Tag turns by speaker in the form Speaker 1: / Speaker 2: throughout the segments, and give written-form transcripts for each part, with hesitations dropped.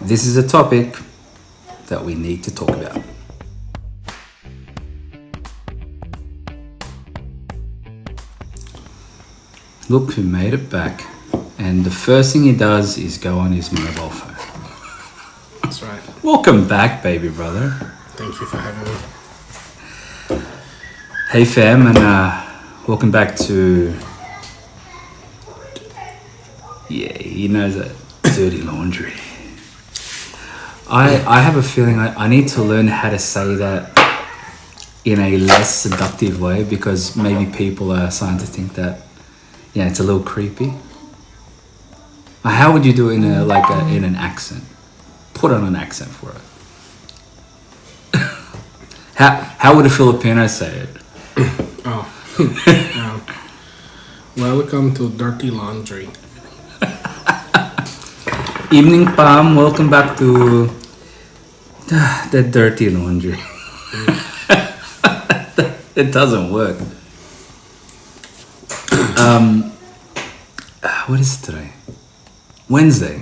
Speaker 1: this is a topic that we need to talk about. Look who made it back. And the first thing he does is go on his mobile phone.
Speaker 2: That's right.
Speaker 1: Welcome back, baby brother.
Speaker 2: Thank you for having me.
Speaker 1: Hey fam, and welcome back to, he knows that, dirty laundry. I have a feeling I need to learn how to say that in a less seductive way, because maybe people are starting to think that, it's a little creepy. How would you do it in an accent? Put on an accent for it. How would a Filipino say it?
Speaker 2: Welcome to Dirty Laundry.
Speaker 1: Evening, Pam. Welcome back to the Dirty Laundry. It doesn't work. What is it today? Wednesday.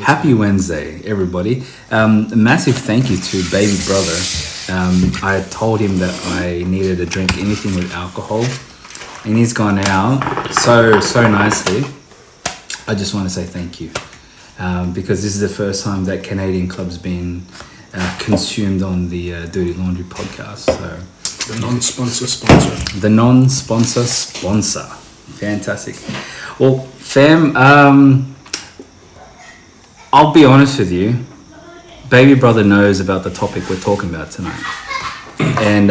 Speaker 1: Happy Wednesday, everybody. A massive thank you to baby brother. I told him that I needed to drink anything with alcohol, and he's gone out so nicely. I just want to say thank you, because this is the first time that Canadian Club's been consumed on the Dirty Laundry podcast. So
Speaker 2: the non-sponsor sponsor.
Speaker 1: The non-sponsor sponsor. Fantastic. Well, fam, I'll be honest with you. Baby brother knows about the topic we're talking about tonight, and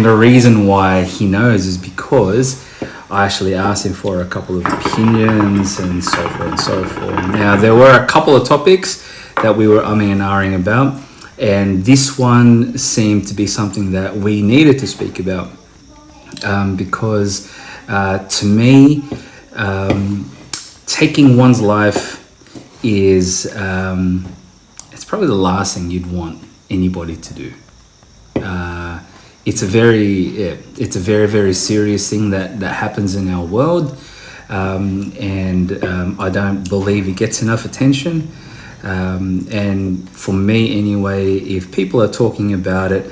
Speaker 1: the reason why he knows is because I actually asked him for a couple of opinions and so forth and so forth. Now, there were a couple of topics that we were umming and ahhing about, and this one seemed to be something that we needed to speak about, because to me, taking one's life is it's probably the last thing you'd want anybody to do. It's a very very serious thing that happens in our world, and I don't believe it gets enough attention. And for me anyway, if people are talking about it,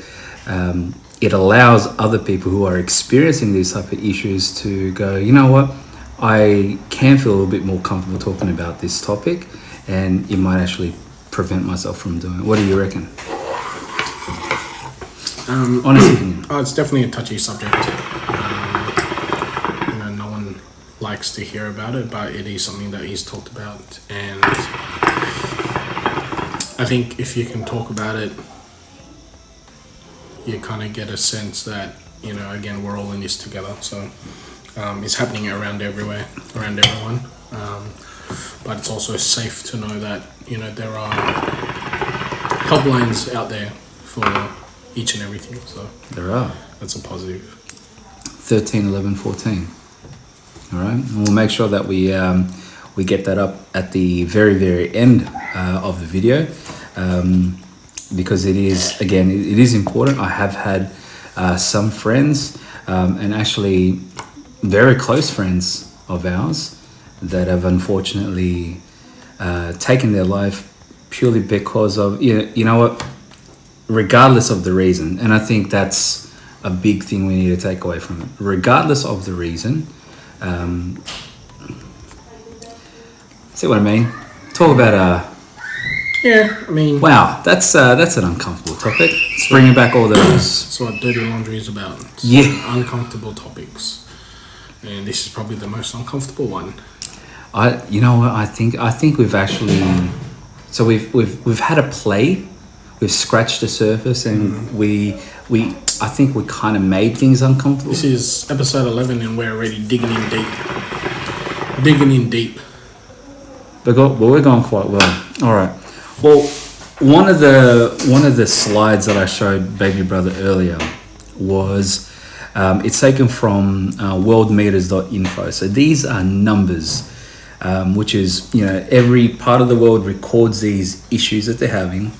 Speaker 1: it allows other people who are experiencing these type of issues to go, you know what, I can feel a little bit more comfortable talking about this topic, and it might actually prevent myself from doing it. What do you reckon? Honest opinion.
Speaker 2: It's definitely a touchy subject. No one likes to hear about it, but it is something that he's talked about, and I think if you can talk about it, you kind of get a sense that, again, we're all in this together. So it's happening around everywhere, around everyone. But it's also safe to know that, there are helplines out there for each and everything. So
Speaker 1: There are.
Speaker 2: that's a positive.
Speaker 1: 13, 11, 14. All right. And we'll make sure that we get that up at the very, very end of the video, because it is important. I have had some friends, and actually very close friends of ours, that have unfortunately taken their life purely because of, you know what, regardless of the reason. And I think that's a big thing we need to take away from it. Regardless of the reason, see what I mean? Talk about wow, that's an uncomfortable topic. It's bringing back all those.
Speaker 2: That's what Dirty Laundry is about. Uncomfortable topics, and this is probably the most uncomfortable one.
Speaker 1: I think we've actually, so we've had a play, we've scratched the surface, and I think we kind of made things uncomfortable.
Speaker 2: This is episode 11, and we're already digging in deep.
Speaker 1: But we're going quite well. All right. Well, one of the slides that I showed baby brother earlier was it's taken from worldmeters.info. So these are numbers, which is, every part of the world records these issues that they're having.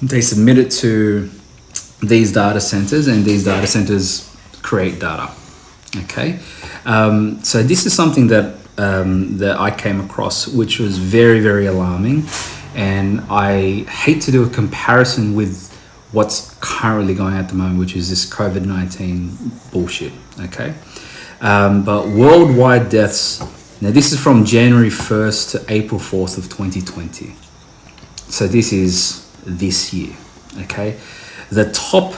Speaker 1: They submit it to these data centers, and these data centers create data. Okay. So this is something that I came across, which was very, very alarming. And I hate to do a comparison with what's currently going on at the moment, which is this COVID-19 bullshit, okay? But worldwide deaths, now this is from January 1st to April 4th of 2020. So this is this year, okay? The top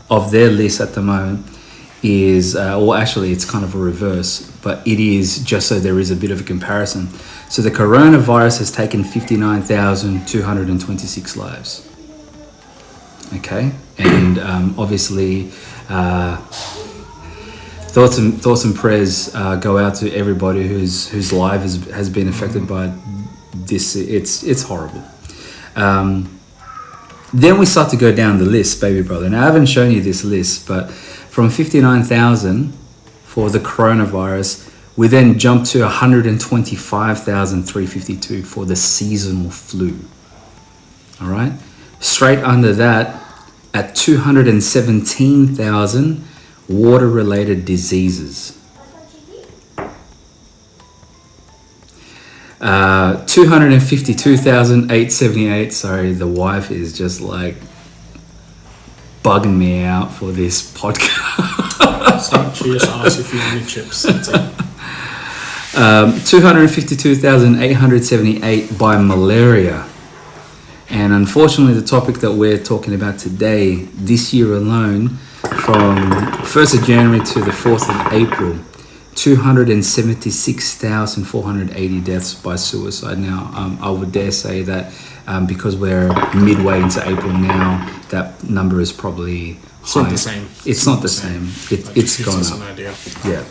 Speaker 1: of their list at the moment is, well, actually it's kind of a reverse, but it is just so there is a bit of a comparison. So the coronavirus has taken 59,226 lives. Okay, and obviously, thoughts and prayers go out to everybody whose life has been affected by this. It's horrible. Then we start to go down the list, baby brother. Now I haven't shown you this list, but from 59,000 for the coronavirus, we then jump to 125,352 for the seasonal flu. All right, straight under that, at 217,000 water-related diseases. 252,878. Sorry, the wife is just like bugging me out for this podcast.
Speaker 2: So she just asked if you want any chips. That's it.
Speaker 1: 252,878 by malaria. And unfortunately, the topic that we're talking about today, this year alone, from 1st of January to the 4th of April, 276,480 deaths by suicide. Now, I would dare say that because we're midway into April now, that number is probably
Speaker 2: It's not the same.
Speaker 1: It's not the same. It's gone up.
Speaker 2: An idea.
Speaker 1: Yeah.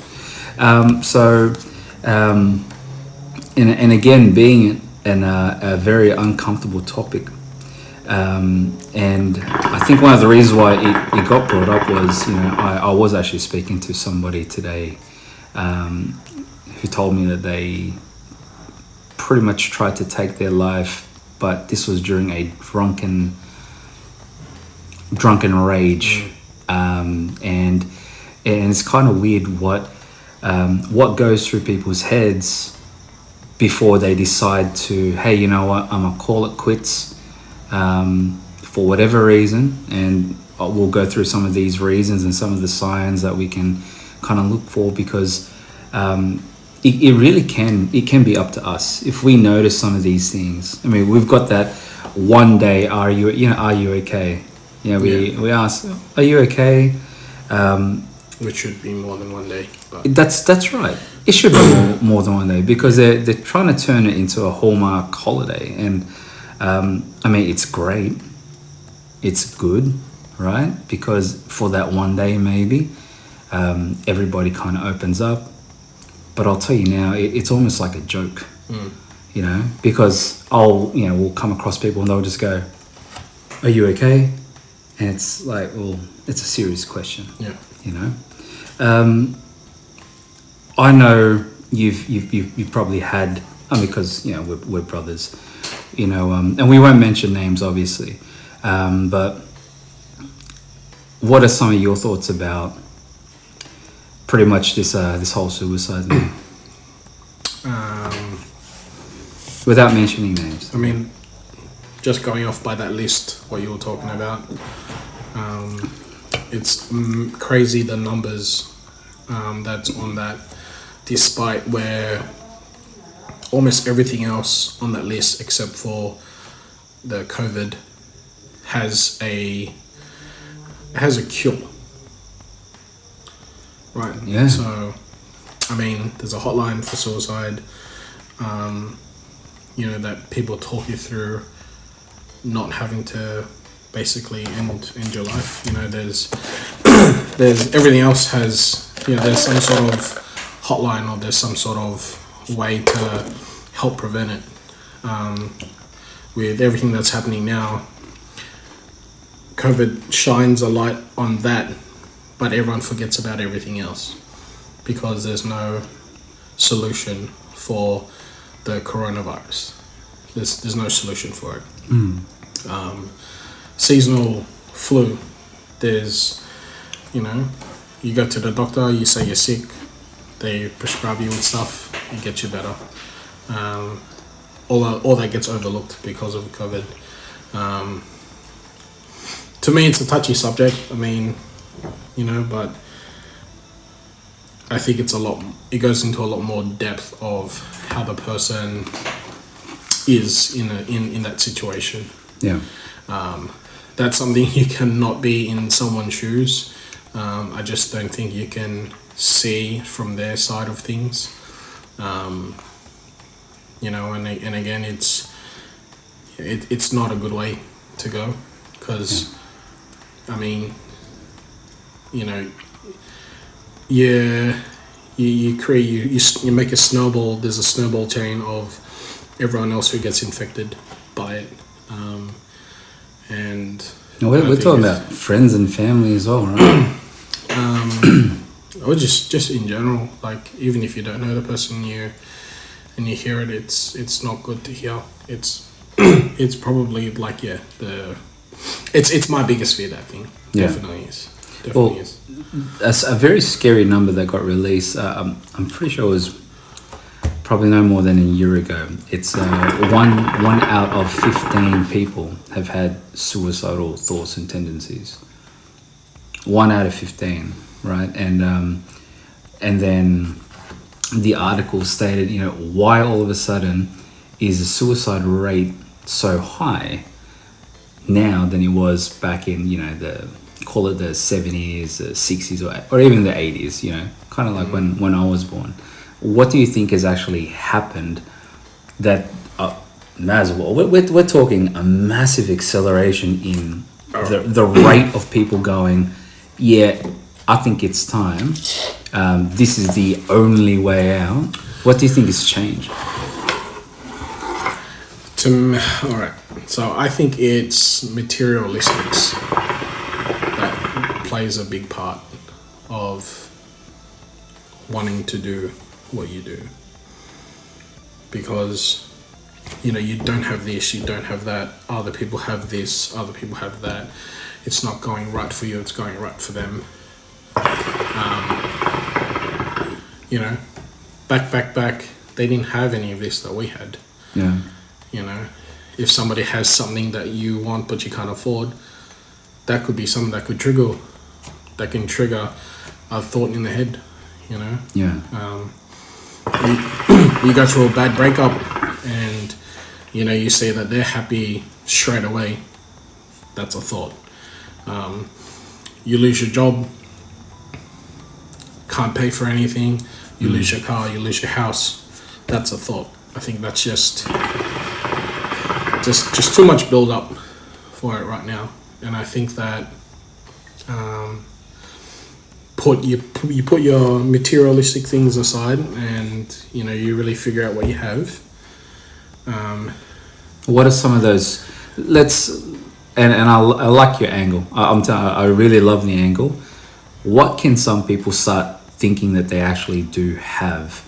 Speaker 1: And again, being a very uncomfortable topic, and I think one of the reasons why it got brought up was, I was actually speaking to somebody today who told me that they pretty much tried to take their life, but this was during a drunken rage. And it's kind of weird what goes through people's heads before they decide to, hey, you know what, I'm gonna call it quits for whatever reason, and we'll go through some of these reasons and some of the signs that we can kind of look for, because it really can be up to us if we notice some of these things. I mean, we've got that one day, are you okay? We ask, are you okay?
Speaker 2: Which should be more than one day. But
Speaker 1: That's right. It should be more than one day, because they're trying to turn it into a Hallmark holiday. And I mean, it's great. It's good, right? Because for that one day, maybe everybody kind of opens up. But I'll tell you now, it's almost like a joke, because we'll come across people and they'll just go, are you okay? And it's like, well, it's a serious question.
Speaker 2: Yeah.
Speaker 1: I know you've probably had, because we're brothers, and we won't mention names, obviously, but what are some of your thoughts about pretty much this whole suicide thing? Without mentioning names.
Speaker 2: I mean, just going off by that list, what you were talking about, it's crazy the numbers that's on that, despite where almost everything else on that list except for the COVID has a cure, right?
Speaker 1: Yeah.
Speaker 2: So I mean, there's a hotline for suicide, that people talk you through not having to basically end your life. There's everything else has, there's some sort of hotline, or there's some sort of way to help prevent it. With everything that's happening now, COVID shines a light on that, but everyone forgets about everything else because there's no solution for the coronavirus. There's no solution for it. Seasonal flu, there's, you go to the doctor, you say you're sick, they prescribe you with stuff, it gets you better. all that gets overlooked because of COVID. To me, it's a touchy subject. I mean, but I think it goes into a lot more depth of how the person is in that situation.
Speaker 1: Yeah.
Speaker 2: That's something you cannot be in someone's shoes. I just don't think you can see from their side of things. And again, it's not a good way to go, because I mean, you make a snowball. There's a snowball chain of everyone else who gets infected by it, and
Speaker 1: we're talking about friends and family as well, right?
Speaker 2: Or just in general, like even if you don't know the person, you hear it, it's not good to hear. It's probably like it's my biggest fear, that thing.
Speaker 1: Yeah.
Speaker 2: Definitely is.
Speaker 1: That's a very scary number that got released. I'm pretty sure it was probably no more than a year ago. It's one out of 15 people have had suicidal thoughts and tendencies. 1 out of 15, right? And then the article stated, why all of a sudden is the suicide rate so high now than it was back in call it the 70s, the 60s, or even the 80s, kind of like when I was born. What do you think has actually happened that, we're talking a massive acceleration in the rate of people going, I think it's time. This is the only way out. What do you think has changed?
Speaker 2: All right. So I think it's materialistics that plays a big part of wanting to do what you do, because you don't have this, you don't have that, other people have this, other people have that. It's not going right for you, it's going right for them. Back they didn't have any of this that we had. If somebody has something that you want but you can't afford, that could be something that can trigger a thought in the head. You go through a bad breakup and you see that they're happy straight away. That's a thought. You lose your job, can't pay for anything, you lose your car, you lose your house. That's a thought. I think that's just too much build up for it right now. And I think that you put your materialistic things aside, and you really figure out what you have.
Speaker 1: What are some of those? And I like your angle. I really love the angle. What can some people start thinking that they actually do have?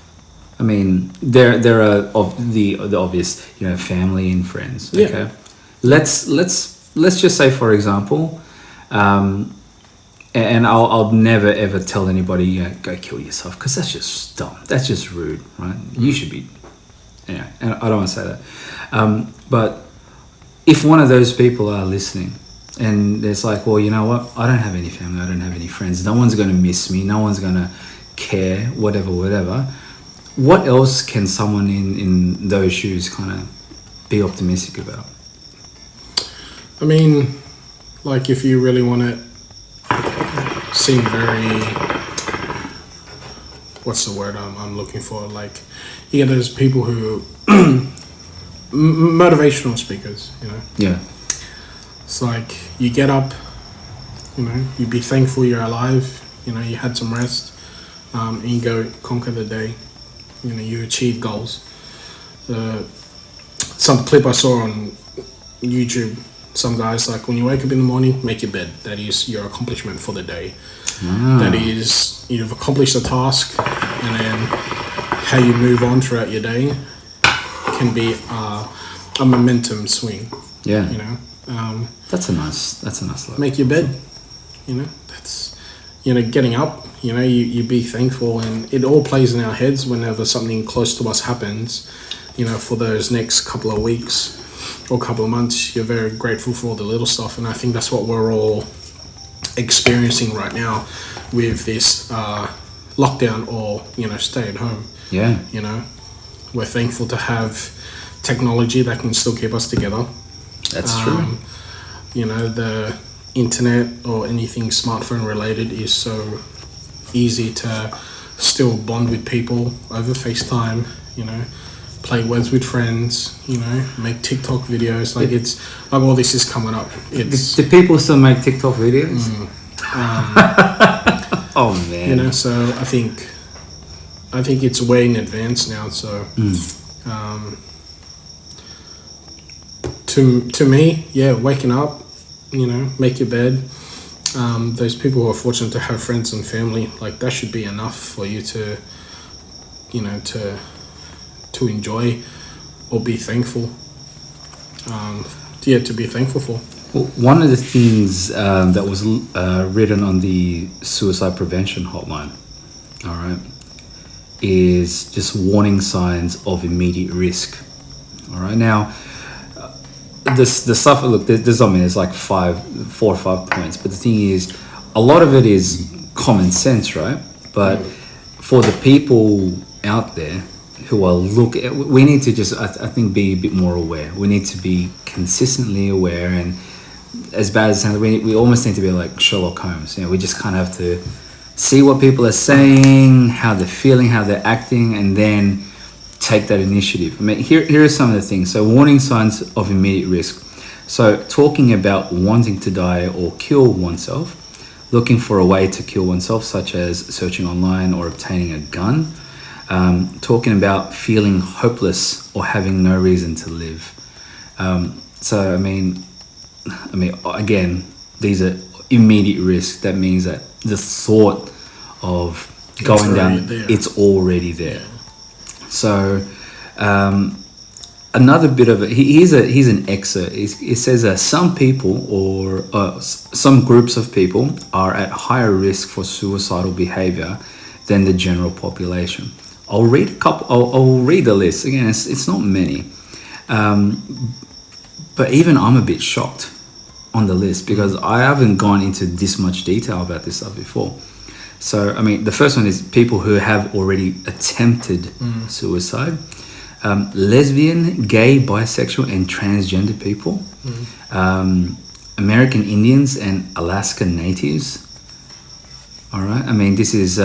Speaker 1: I mean, there are the obvious, family and friends. Okay,
Speaker 2: yeah.
Speaker 1: Let's just say, for example, and I'll never ever tell anybody, go kill yourself, because that's just dumb. That's just rude, right? You should be, and I don't want to say that. But if one of those people are listening, and it's like, well, you know what? I don't have any family. I don't have any friends. No one's going to miss me. No one's going to care. Whatever. What else can someone in those shoes kind of be optimistic about?
Speaker 2: I mean, like if you really want to seem very, what's the word I'm looking for? Like, you get those people who, motivational speakers,
Speaker 1: Yeah.
Speaker 2: It's like you get up, you be thankful you're alive, you had some rest, and you go conquer the day. You achieve goals. Some clip I saw on YouTube, some guys like, when you wake up in the morning, make your bed. That is your accomplishment for the day. That is, you've accomplished a task, and then how you move on throughout your day can be a momentum swing.
Speaker 1: Yeah. That's a nice look.
Speaker 2: Make your bed. That's getting up. You be thankful, and it all plays in our heads whenever something close to us happens. for those next couple of weeks or couple of months, you're very grateful for all the little stuff. And I think that's what we're all experiencing right now with this lockdown or, stay at home.
Speaker 1: Yeah.
Speaker 2: We're thankful to have technology that can still keep us together.
Speaker 1: That's true.
Speaker 2: The internet or anything smartphone related is so easy to still bond with people over FaceTime, play words with friends, make TikTok videos. Like it's like all this is coming up.
Speaker 1: Do people still make TikTok videos? Oh man.
Speaker 2: So I think it's way in advance now. So to me, waking up, make your bed. Those people who are fortunate to have friends and family, like that should be enough for you to, to enjoy or be thankful. To be thankful for.
Speaker 1: Well, one of the things that was written on the suicide prevention hotline, all right, is just warning signs of immediate risk. All right, now the stuff. Look, there's it's like 4 or 5 points, but the thing is, a lot of it is common sense, right? But for the people out there who are we need to just, I think, be a bit more aware. We need to be consistently aware, and as bad as it sounds, we almost need to be like Sherlock Holmes. We just kind of have to see what people are saying, how they're feeling, how they're acting, and then take that initiative. I mean, here are some of the things. So warning signs of immediate risk. So talking about wanting to die or kill oneself, looking for a way to kill oneself, such as searching online or obtaining a gun, talking about feeling hopeless or having no reason to live. So I mean, again, these are immediate risks. That means that the thought of going down, it's already there. So another bit of it, here's an excerpt. It says some people or some groups of people are at higher risk for suicidal behavior than the general population. I'll read a couple. I'll read the list again. It's not many, but even I'm a bit shocked on the list because I haven't gone into this much detail about this stuff before. So, I mean, the first one is people who have already attempted suicide, lesbian, gay, bisexual, and transgender people, American Indians and Alaska Natives. All right. I mean, this is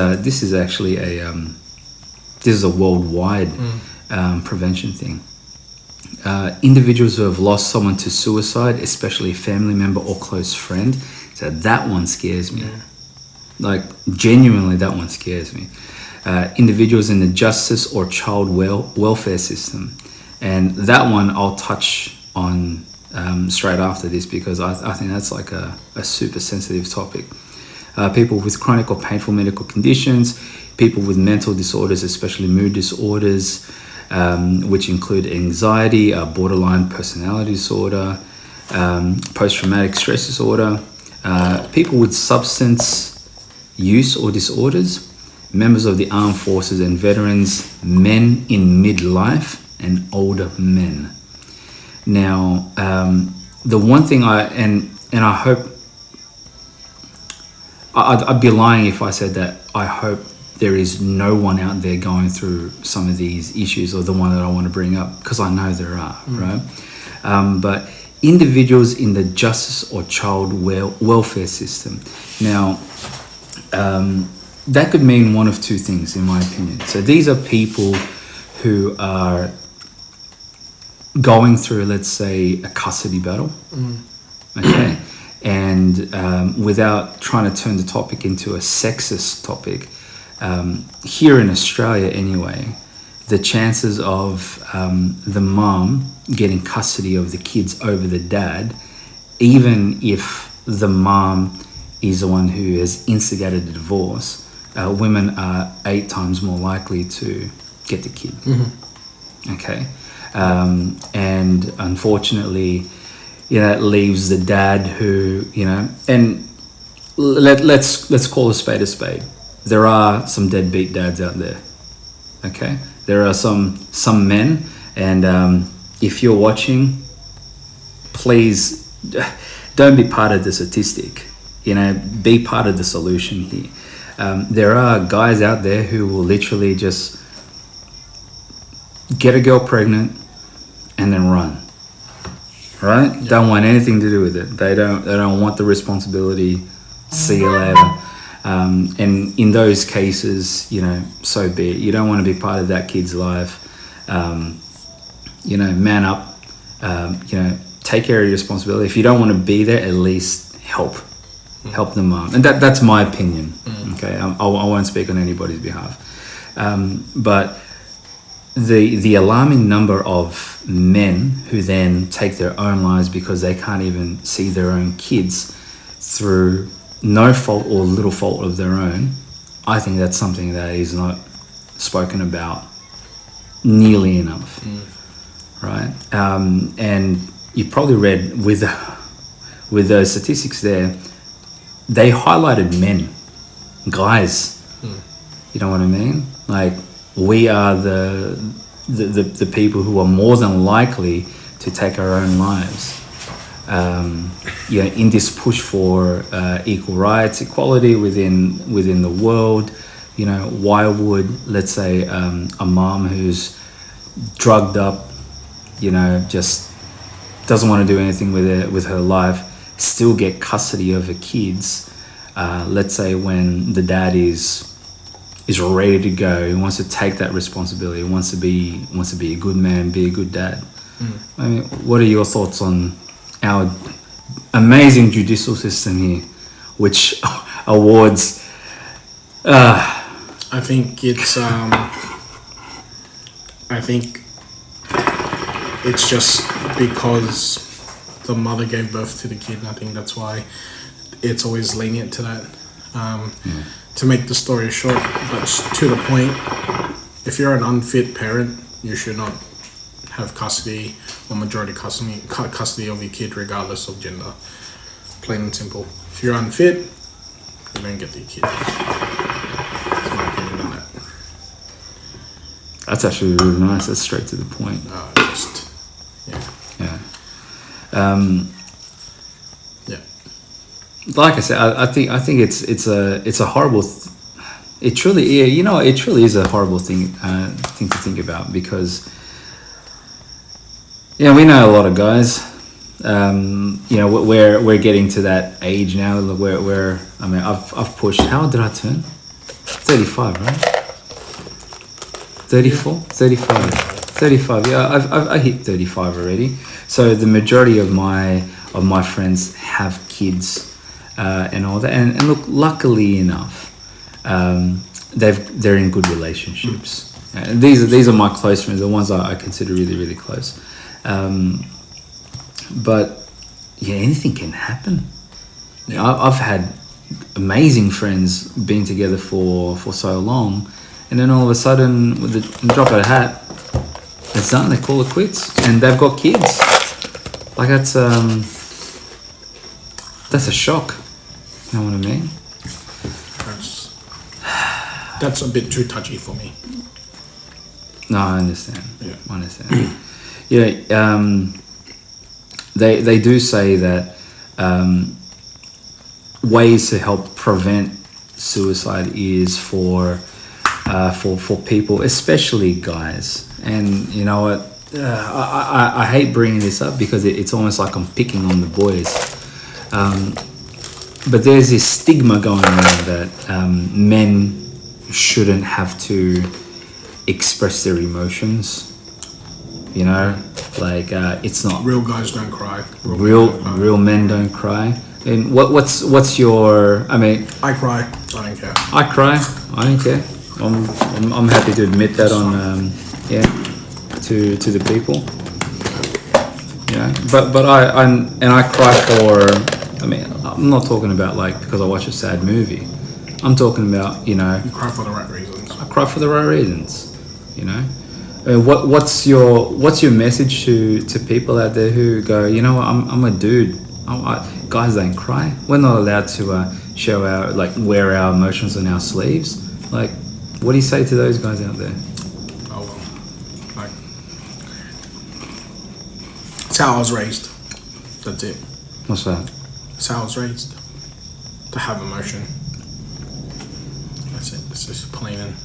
Speaker 1: actually this is a worldwide prevention thing. Individuals who have lost someone to suicide, especially a family member or close friend. So that one scares me. Yeah. Like, genuinely, that one scares me. Individuals in the justice or child welfare system. And that one I'll touch on straight after this because I think that's like a super sensitive topic. People with chronic or painful medical conditions, people with mental disorders, especially mood disorders, which include anxiety, borderline personality disorder, post-traumatic stress disorder, people with substance use or disorders, members of the armed forces and veterans, men in midlife, and older men. Now, the one thing I hope, I'd be lying if I said that I hope there is no one out there going through some of these issues or the one that I want to bring up, because I know there are, right? But individuals in the justice or child welfare system. Now, that could mean one of two things, in my opinion. So these are people who are going through, let's say, a custody battle, okay? And without trying to turn the topic into a sexist topic, here in Australia anyway, the chances of the mom getting custody of the kids over the dad, even if the mom is the one who has instigated the divorce, women are 8 times more likely to get the kid. Okay, and unfortunately, it leaves the dad who, and let's call a spade a spade. There are some deadbeat dads out there. Okay, there are some men, And if you're watching, please don't be part of the statistic. Be part of the solution here. There are guys out there who will literally just get a girl pregnant and then run. Right? Yeah. Don't want anything to do with it. They don't want the responsibility. See you later. And in those cases, so be it. You don't want to be part of that kid's life. Man up. Take care of your responsibility. If you don't want to be there, at least help the mom. And that's my opinion. Okay, I won't speak on anybody's behalf. But the alarming number of men who then take their own lives because they can't even see their own kids through no fault or little fault of their own, I think that's something that is not spoken about nearly enough, right? And you probably read with those statistics there, they highlighted men, guys. You know what I mean? Like, we are the people who are more than likely to take our own lives. In this push for equal rights, equality within the world, why would, let's say, a mom who's drugged up, just doesn't want to do anything with her life, still get custody of her kids? Let's say when the dad is ready to go, he wants to take that responsibility, wants to be a good man, be a good dad. I mean, what are your thoughts on our amazing judicial system here, which awards?
Speaker 2: I think it's. I think it's just because the mother gave birth to the kid, and I think that's why it's always lenient to that. To make the story short, but to the point, if you're an unfit parent, you should not have custody or majority custody of your kid, regardless of gender. Plain and simple. If you're unfit, you don't get your kid. That's my opinion on that.
Speaker 1: That's actually really nice. That's straight to the point.
Speaker 2: Yeah.
Speaker 1: Like I said, I think it's a horrible. It truly is a horrible thing to think about, because we know a lot of guys. We're getting to that age now where I've pushed. How old did I turn? 35, right? 34, 35, 35. Yeah, I hit 35 already. So the majority of my friends have kids. And all that, and look, luckily enough, they're in good relationships. And these are my close friends, the ones I consider really, really close. But anything can happen. I've had amazing friends being together for so long, and then all of a sudden, with the drop of a hat, it's done. They call it quits, and they've got kids. Like, that's a shock. You know what I mean?
Speaker 2: That's a bit too touchy for me.
Speaker 1: No, I understand.
Speaker 2: Yeah.
Speaker 1: I understand. They do say that ways to help prevent suicide is for people, especially guys. And you know what? I hate bringing this up because it's almost like I'm picking on the boys. But there's this stigma going around that men shouldn't have to express their emotions. It's not
Speaker 2: real guys don't cry.
Speaker 1: Real men don't cry. And what's your? I mean,
Speaker 2: I cry. I don't care.
Speaker 1: I cry. I don't care. I'm happy to admit that to the people. But I cry for. I mean, I'm not talking about because I watch a sad movie. I'm talking about
Speaker 2: You cry for the right reasons.
Speaker 1: I cry for the right reasons. What's your message to people out there who go, I'm a dude. Guys don't cry. We're not allowed to show our wear our emotions on our sleeves. What do you say to those guys out there?
Speaker 2: Oh well, It's how I was raised. That's it.
Speaker 1: What's that?
Speaker 2: It's how I was raised. To have emotion. That's it. It's just plain and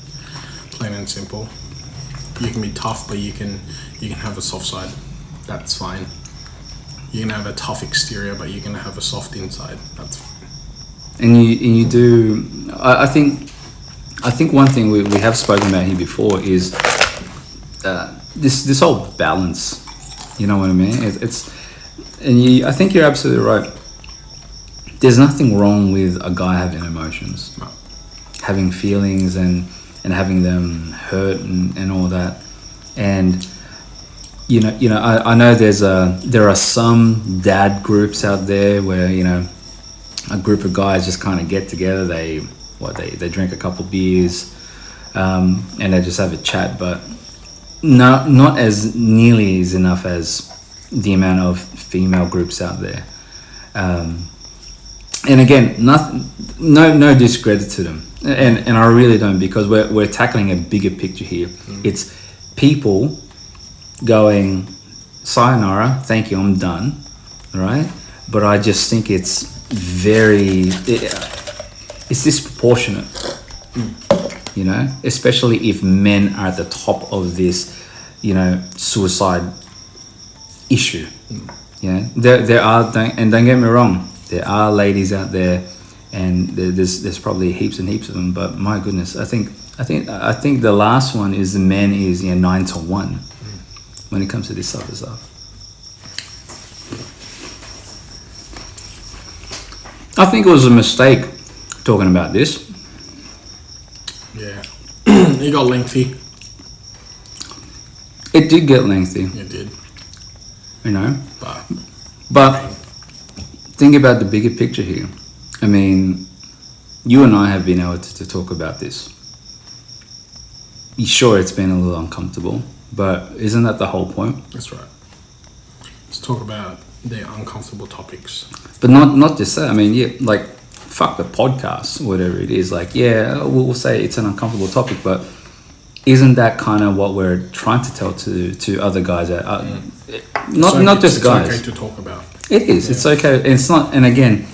Speaker 2: simple. You can be tough, but you can have a soft side. That's fine. You can have a tough exterior, but you can have a soft inside. That's fine.
Speaker 1: And you do. I think one thing we have spoken about here before is this whole balance. You know what I mean? I think you're absolutely right. There's nothing wrong with a guy having emotions,
Speaker 2: No.
Speaker 1: having feelings and having them hurt and all that. And I know there are some dad groups out there where a group of guys just kind of get together. They drink a couple beers, and they just have a chat, but not as nearly as enough as the amount of female groups out there. And again, no discredit to them, and I really don't, because we're tackling a bigger picture here. It's people going, sayonara, thank you, I'm done, right? But I just think it's it's disproportionate, especially if men are at the top of this, suicide issue. There are, and don't get me wrong, there are ladies out there, and there's probably heaps and heaps of them. But my goodness, I think the last one is the men is 9 to 1 when it comes to this type of stuff. I think it was a mistake talking about this.
Speaker 2: Yeah, it got lengthy.
Speaker 1: It did get lengthy.
Speaker 2: It did.
Speaker 1: But think about the bigger picture here. I mean, you and I have been able to talk about this. Sure, it's been a little uncomfortable, but isn't that the whole point?
Speaker 2: That's right. Let's talk about the uncomfortable topics.
Speaker 1: But not just that. I mean, fuck the podcast, whatever it is. We'll say it's an uncomfortable topic, but isn't that kind of what we're trying to tell to other guys? Not just guys.
Speaker 2: It's okay to talk about.
Speaker 1: It is. Yeah. It's okay. It's not. And again,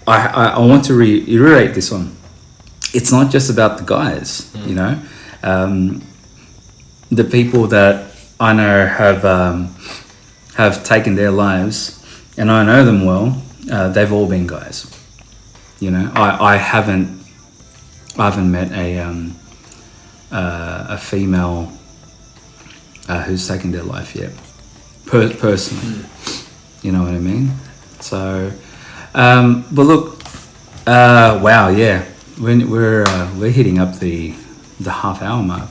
Speaker 1: I want to reiterate this one. It's not just about the guys. The people that I know have taken their lives, and I know them well. They've all been guys. I haven't met a female who's taken their life yet, personally. You know what I mean? So, but look, wow, yeah, we're hitting up the half-hour mark.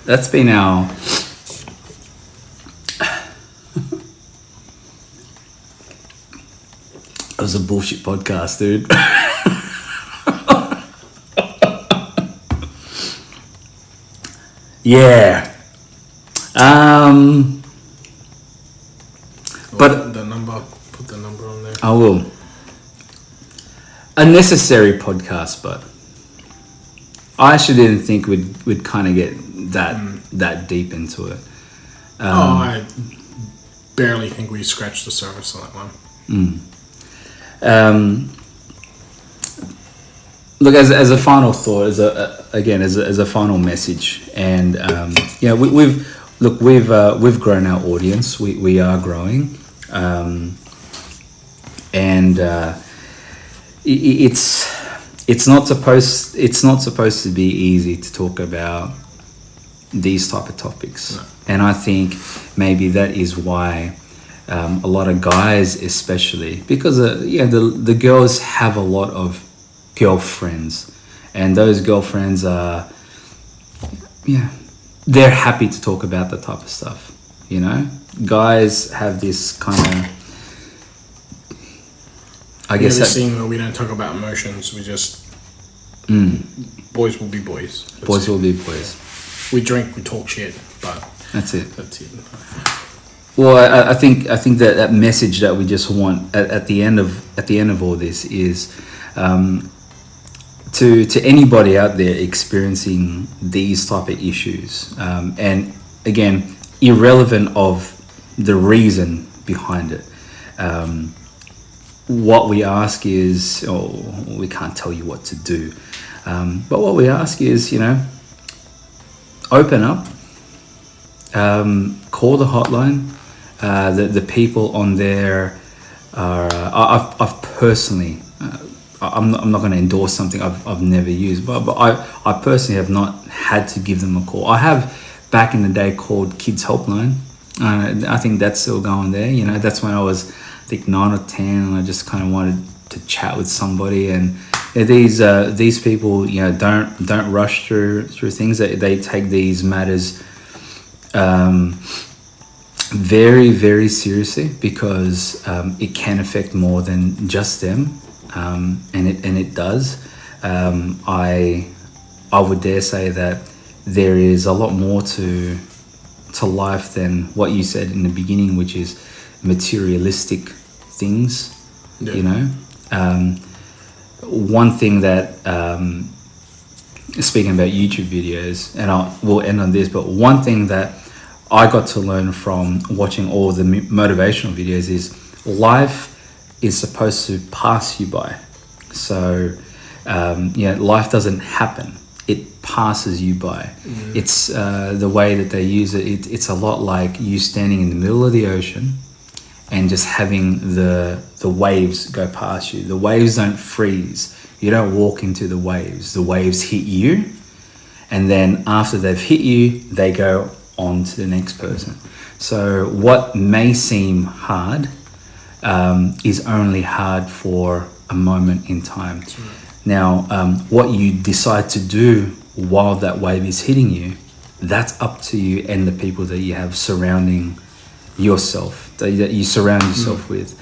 Speaker 1: That's been our. It was a bullshit podcast, dude. Yeah. But
Speaker 2: put the number on there.
Speaker 1: I will. A necessary podcast, but I actually didn't think we'd kind of get that deep into it.
Speaker 2: I barely think we scratched the surface on that one.
Speaker 1: Look, as a final thought, as a final message, and we've grown our audience. We are growing, and it's not supposed to be easy to talk about these type of topics.
Speaker 2: No.
Speaker 1: And I think maybe that is why a lot of guys, especially, because the girls have a lot of girlfriends, and those girlfriends are they're happy to talk about that type of stuff. Guys have this kind of, I guess,
Speaker 2: this thing where we don't talk about emotions. We just boys will be boys.
Speaker 1: Boys will be boys.
Speaker 2: We drink, we talk shit, but
Speaker 1: that's it.
Speaker 2: Well,
Speaker 1: I think that message that we just want at the end of all this is to anybody out there experiencing these type of issues, and again, irrelevant of the reason behind it. What we ask is, we can't tell you what to do, but what we ask is, open up, call the hotline. The people on there are, I've personally, I'm not going to endorse something I've never used, but I personally have not had to give them a call. I have back in the day called Kids Helpline. I think that's still going there. That's when I was, I think, 9 or 10, and I just kind of wanted to chat with somebody. And these people, don't rush through things. They take these matters very, very seriously, because it can affect more than just them, and it does. I would dare say that there is a lot more to life than what you said in the beginning, which is materialistic things. One thing that, speaking about YouTube videos, and we'll end on this, but one thing that I got to learn from watching all the motivational videos is life is supposed to pass you by. So life doesn't happen, it passes you by. It's the way that they use it, it's a lot like you standing in the middle of the ocean and just having the waves go past you. The waves don't freeze. You don't walk into the waves hit you, and then after they've hit you, they go on to the next person. So what may seem hard is only hard for a moment in time.
Speaker 2: That's right.
Speaker 1: Now, what you decide to do while that wave is hitting you, that's up to you and the people that you have surrounding yourself, that you surround yourself with.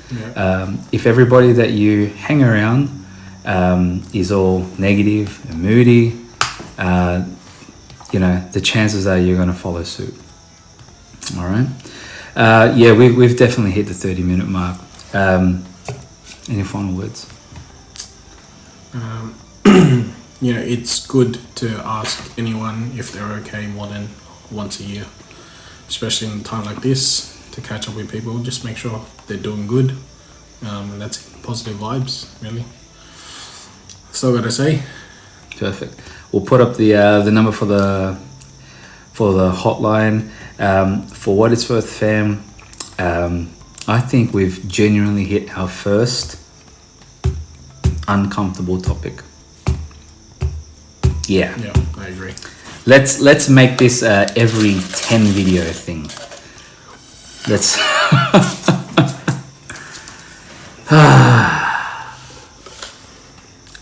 Speaker 1: If everybody that you hang around is all negative and moody, the chances are you're going to follow suit. All right. We've definitely hit the 30-minute mark. Any final words?
Speaker 2: It's good to ask anyone if they're okay more than once a year, especially in a time like this, to catch up with people. Just make sure they're doing good, and that's positive vibes, really. That's all I gotta say.
Speaker 1: Perfect. We'll put up the number for the hotline. For what it's worth, fam, I think we've genuinely hit our first uncomfortable topic. Yeah,
Speaker 2: I agree.
Speaker 1: Let's make this every 10 video thing. Let's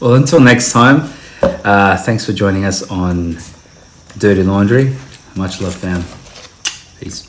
Speaker 1: well, until next time, thanks for joining us on Dirty Laundry. Much love, fam. Peace.